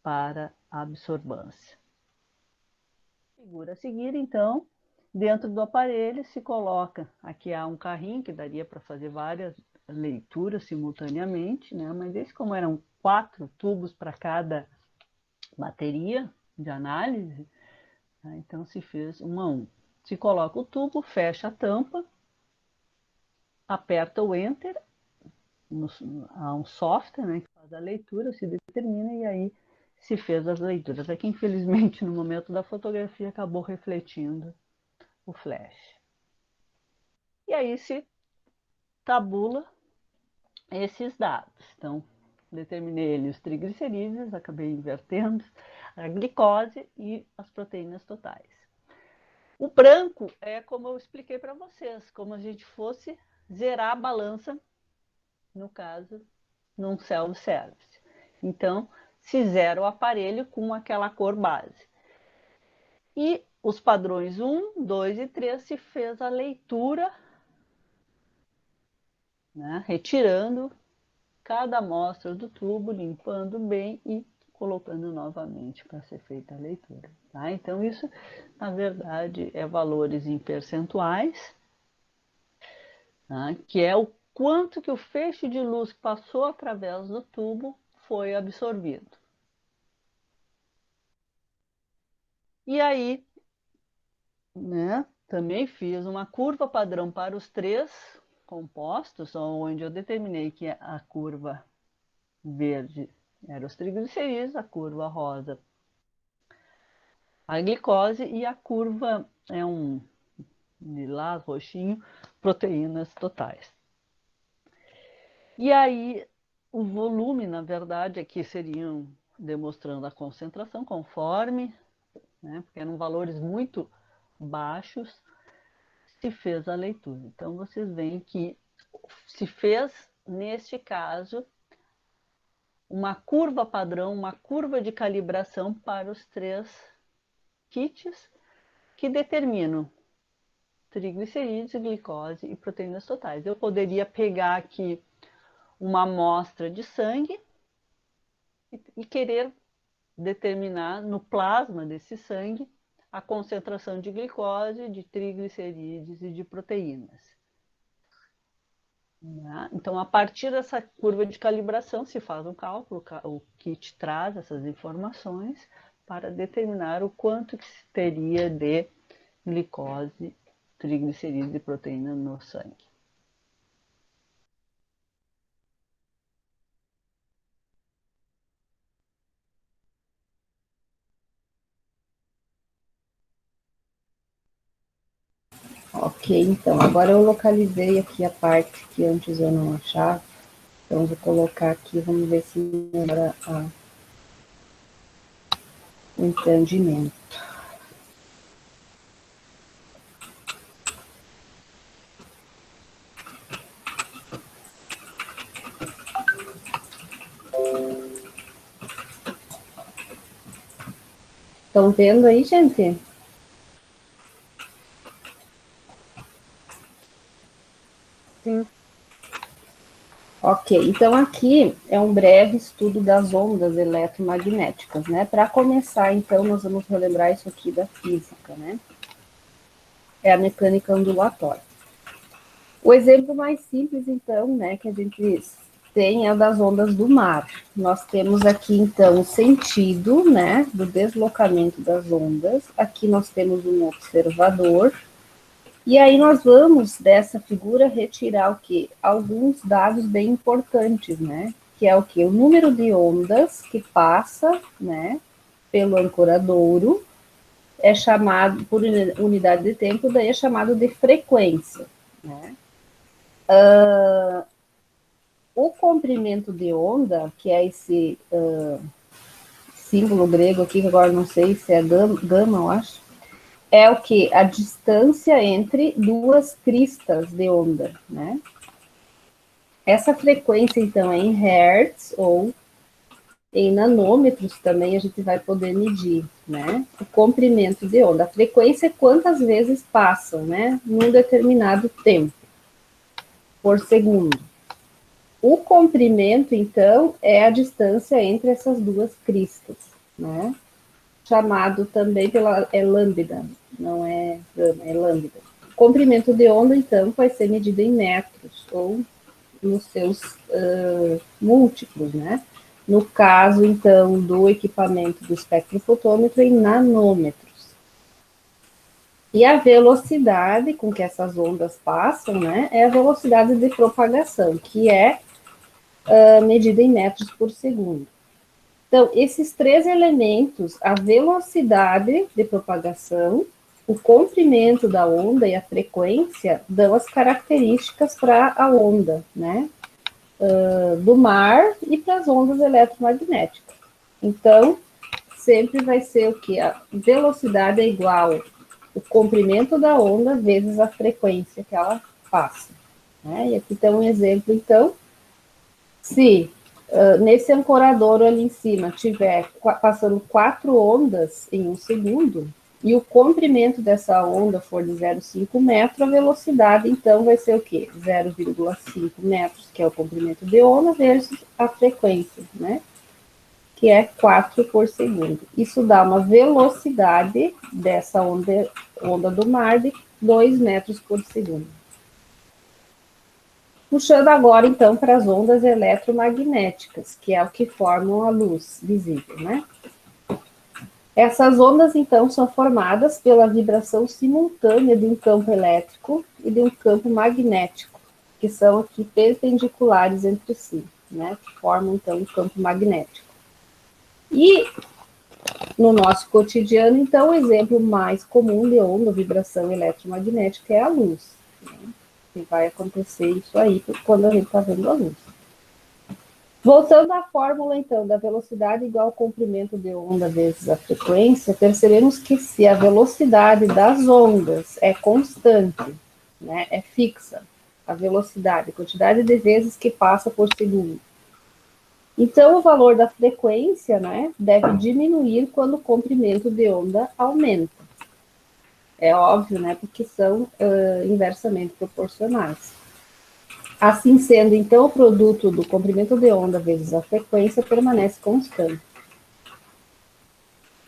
para a absorvância. Figura a seguir, então, dentro do aparelho se coloca, aqui há um carrinho que daria para fazer várias leituras simultaneamente, mas esse, como eram 4 tubos para cada bateria de análise, então se fez 1 a 1. Se coloca o tubo, fecha a tampa, aperta o Enter, há um software que faz a leitura, se determina e aí se fez as leituras. Aqui, infelizmente, no momento da fotografia, acabou refletindo o flash. E aí se tabula esses dados. Então, determinei ali os triglicerídeos, acabei invertendo a glicose e as proteínas totais. O branco é como eu expliquei para vocês, como a gente fosse zerar a balança, no caso, num self-service. Então, se zera o aparelho com aquela cor base. E os padrões 1, 2 e 3 se fez a leitura, retirando cada amostra do tubo, limpando bem e colocando novamente para ser feita a leitura. Então, isso, na verdade, é valores em percentuais, que é o quanto que o feixe de luz que passou através do tubo foi absorvido. E aí, também fiz uma curva padrão para os 3 compostos, onde eu determinei que a curva verde era os triglicerídeos, a curva rosa a glicose e a curva é um lilás, roxinho, proteínas totais. E aí, o volume, na verdade, aqui seriam demonstrando a concentração conforme, né, porque eram valores muito baixos, se fez a leitura. Então, vocês veem que se fez, neste caso, uma curva padrão, uma curva de calibração para os 3 kits que determinam triglicerídeos, glicose e proteínas totais. Eu poderia pegar aqui uma amostra de sangue e querer determinar no plasma desse sangue a concentração de glicose, de triglicerídeos e de proteínas. Então, a partir dessa curva de calibração, se faz um cálculo, o kit traz essas informações para determinar o quanto que se teria de glicose, triglicerídeos e proteína no sangue. Ok, então, agora eu localizei aqui a parte que antes eu não achava. Então, vou colocar aqui, vamos ver se melhora o entendimento. Estão vendo aí, gente? Sim. Ok, então aqui é um breve estudo das ondas eletromagnéticas, né? Para começar, então, nós vamos relembrar isso aqui da física, né? É a mecânica ondulatória. O exemplo mais simples, então, né, que a gente tem é o das ondas do mar. Nós temos aqui, então, o sentido, né, do deslocamento das ondas. Aqui nós temos um observador. E aí nós vamos, dessa figura, retirar o quê? Alguns dados bem importantes, né? Que é o quê? O número de ondas que passa, né, pelo ancoradouro, é chamado, por unidade de tempo, daí é chamado de frequência, né? O comprimento de onda, que é esse símbolo grego aqui, que agora não sei se é gama, eu acho, é o que? A distância entre duas cristas de onda, né? Essa frequência, então, é em hertz ou em nanômetros também a gente vai poder medir, né? O comprimento de onda. A frequência é quantas vezes passam, né? Num determinado tempo por segundo. O comprimento, então, é a distância entre essas duas cristas, né? Chamado também pela lambda, não é gama, é lambda. O comprimento de onda, então, vai ser medido em metros ou nos seus múltiplos, né? No caso, então, do equipamento do espectrofotômetro em nanômetros. E a velocidade com que essas ondas passam, né, é a velocidade de propagação, que é medida em metros por segundo. Então, esses 3 elementos, a velocidade de propagação, o comprimento da onda e a frequência, dão as características para a onda, né? Do mar e para as ondas eletromagnéticas. Então, sempre vai ser o que? A velocidade é igual o comprimento da onda vezes a frequência que ela passa, né? E aqui tem um exemplo, então, se nesse ancoradouro ali em cima tiver passando 4 ondas em 1 segundo, e o comprimento dessa onda for de 0,5 metro, a velocidade, então, vai ser o quê? 0,5 metros, que é o comprimento de onda, versus a frequência, né? Que é 4 por segundo. Isso dá uma velocidade dessa onda do mar de 2 metros por segundo. Puxando agora, então, para as ondas eletromagnéticas, que é o que formam a luz visível, né? Essas ondas, então, são formadas pela vibração simultânea de um campo elétrico e de um campo magnético, que são aqui perpendiculares entre si, né? Que formam, então, um campo magnético. E no nosso cotidiano, então, o exemplo mais comum de onda, vibração eletromagnética é a luz. Né? E vai acontecer isso aí quando a gente está vendo a luz. Voltando à fórmula, então, da velocidade igual ao comprimento de onda vezes a frequência, percebemos que se a velocidade das ondas é constante, né, é fixa, a velocidade, a quantidade de vezes que passa por segundo, então o valor da frequência, né, deve diminuir quando o comprimento de onda aumenta. É óbvio, né, porque são inversamente proporcionais. Assim sendo, então, o produto do comprimento de onda vezes a frequência permanece constante.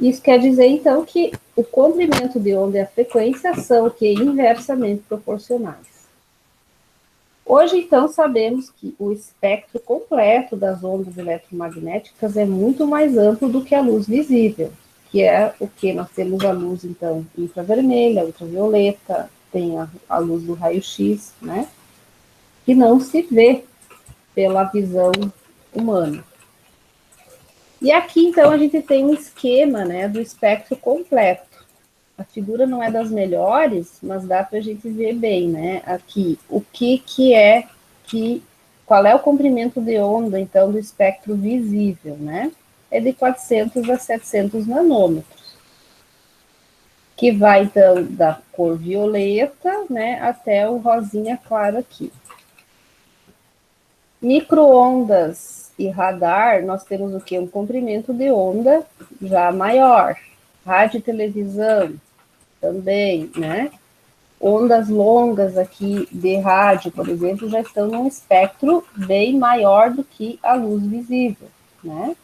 Isso quer dizer, então, que o comprimento de onda e a frequência são que inversamente proporcionais. Hoje, então, sabemos que o espectro completo das ondas eletromagnéticas é muito mais amplo do que a luz visível, que é o que nós temos a luz, então, infravermelha, ultravioleta, tem a luz do raio-x, né? Que não se vê pela visão humana. E aqui, então, a gente tem um esquema, né, do espectro completo. A figura não é das melhores, mas dá para a gente ver bem, né, aqui, o qual é o comprimento de onda, então, do espectro visível, né? É de 400 a 700 nanômetros, que vai, então, da cor violeta, né, até o rosinha claro aqui. Micro-ondas e radar, nós temos o quê? Um comprimento de onda já maior. Rádio e televisão também, né? Ondas longas aqui de rádio, por exemplo, já estão num espectro bem maior do que a luz visível, né?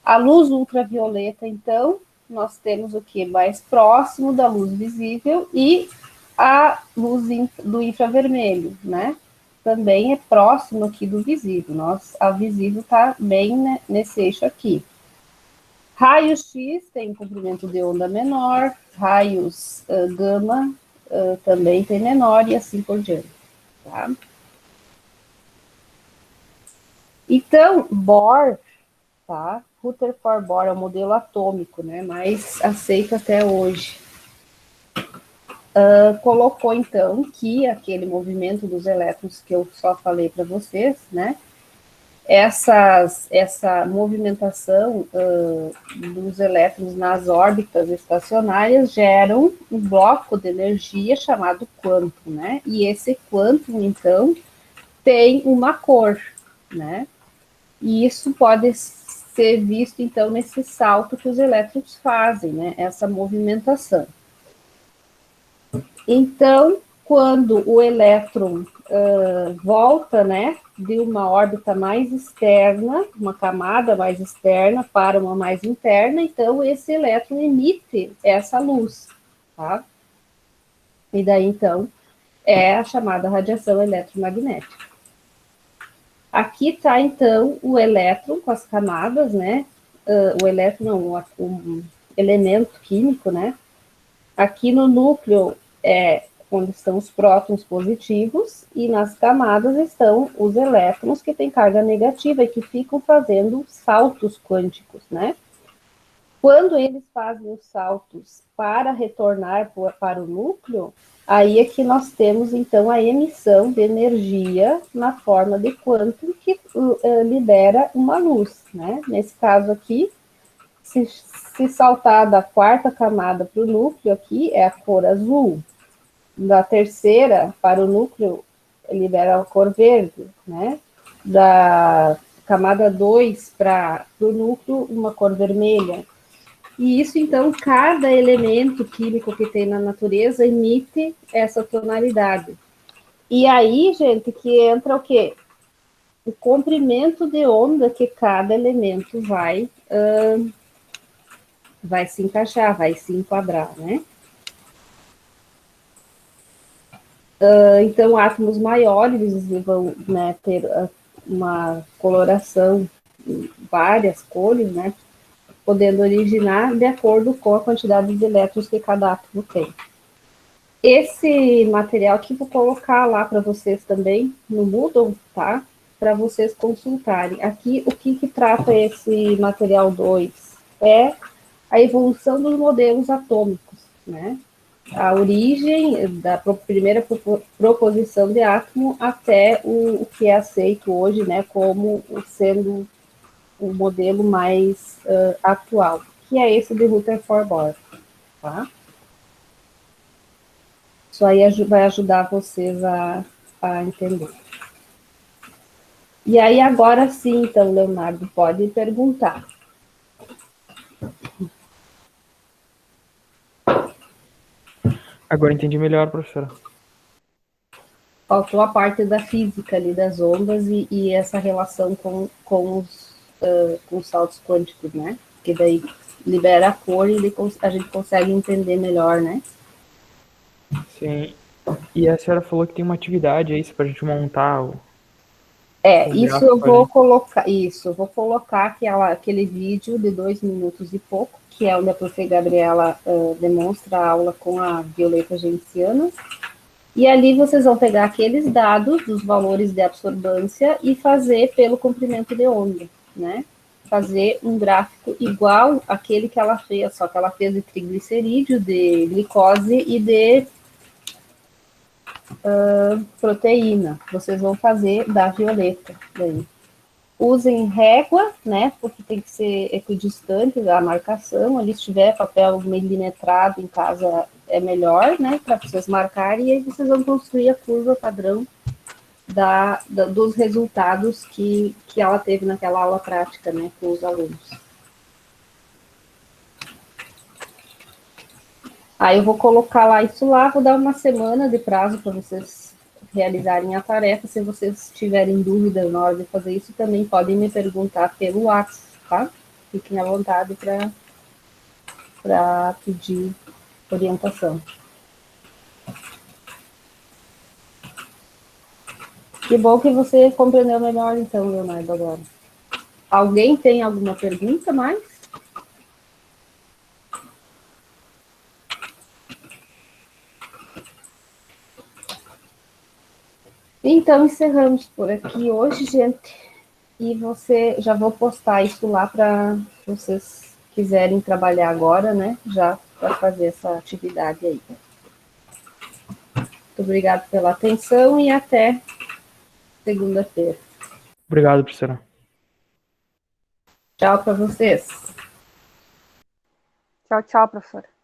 A luz ultravioleta, então, nós temos o que? Mais próximo da luz visível e a luz do infravermelho, né? Também é próximo aqui do visível. A visível está bem, né, nesse eixo aqui. Raios-X tem comprimento de onda menor, raios gama também tem menor e assim por diante. Tá? Então, Bohr, tá? Rutherford Bohr é o modelo atômico, né, mais aceito até hoje. Colocou, então, que aquele movimento dos elétrons que eu só falei para vocês, né, essa movimentação dos elétrons nas órbitas estacionárias geram um bloco de energia chamado quantum, né, e esse quantum, então, tem uma cor, né, e isso pode ser visto, então, nesse salto que os elétrons fazem, né, essa movimentação. Então, quando o elétron volta, né, de uma órbita mais externa, uma camada mais externa para uma mais interna, então esse elétron emite essa luz, tá? E daí, então, é a chamada radiação eletromagnética. Aqui está, então, o elétron com as camadas, né? O elétron, não, o elemento químico, né? Aqui no núcleo onde estão os prótons positivos, e nas camadas estão os elétrons que têm carga negativa e que ficam fazendo saltos quânticos, né? Quando eles fazem os saltos para retornar para o núcleo, aí é que nós temos, então, a emissão de energia na forma de quantum que libera uma luz, né? Nesse caso aqui, se saltar da quarta camada para o núcleo aqui, é a cor azul. Da terceira para o núcleo, libera a cor verde, né? Da camada 2 para o núcleo, uma cor vermelha. E isso, então, cada elemento químico que tem na natureza emite essa tonalidade. E aí, gente, que entra o quê? O comprimento de onda que cada elemento vai se encaixar, vai se enquadrar, né? Então, átomos maiores eles vão, né, ter uma coloração, várias cores, né, podendo originar de acordo com a quantidade de elétrons que cada átomo tem. Esse material que vou colocar lá para vocês também no Moodle, tá? Para vocês consultarem. Aqui, o que trata esse material 2? É a evolução dos modelos atômicos, né? A origem da primeira proposição de átomo até o que é aceito hoje, né, como sendo o modelo mais atual, que é esse de Rutherford Bohr, tá? Isso aí vai ajudar vocês a entender. E aí, agora sim, então, Leonardo, pode perguntar. Agora entendi melhor, professora. Faltou a parte da física ali, das ondas e essa relação com os saltos quânticos, né? Que daí libera a cor e a gente consegue entender melhor, né? Sim. E a senhora falou que tem uma atividade aí para a gente montar o Isso eu vou colocar, aquele vídeo de 2 minutos e pouco, que é onde a prof. Gabriela demonstra a aula com a Violeta Genciana. E ali vocês vão pegar aqueles dados dos valores de absorbância e fazer pelo comprimento de onda, né? Fazer um gráfico igual àquele que ela fez, só que ela fez de triglicerídeo, de glicose e de proteína. Vocês vão fazer da Violeta. Daí. Usem régua, né? Porque tem que ser equidistante a marcação. Ali, se tiver papel milimetrado em casa, é melhor, né? Para vocês marcarem. E aí vocês vão construir a curva padrão dos resultados que ela teve naquela aula prática, né? Com os alunos. Aí eu vou colocar lá isso lá, vou dar uma semana de prazo para vocês realizarem a tarefa. Se vocês tiverem dúvidas na hora de fazer isso, também podem me perguntar pelo WhatsApp, tá? Fiquem à vontade para pedir orientação. Que bom que você compreendeu melhor, então, Leonardo, agora. Alguém tem alguma pergunta mais? Então, encerramos por aqui hoje, gente. E já vou postar isso lá para vocês quiserem trabalhar agora, né? Já para fazer essa atividade aí. Muito obrigada pela atenção e até segunda-feira. Obrigado, professora. Tchau para vocês. Tchau, tchau, professora.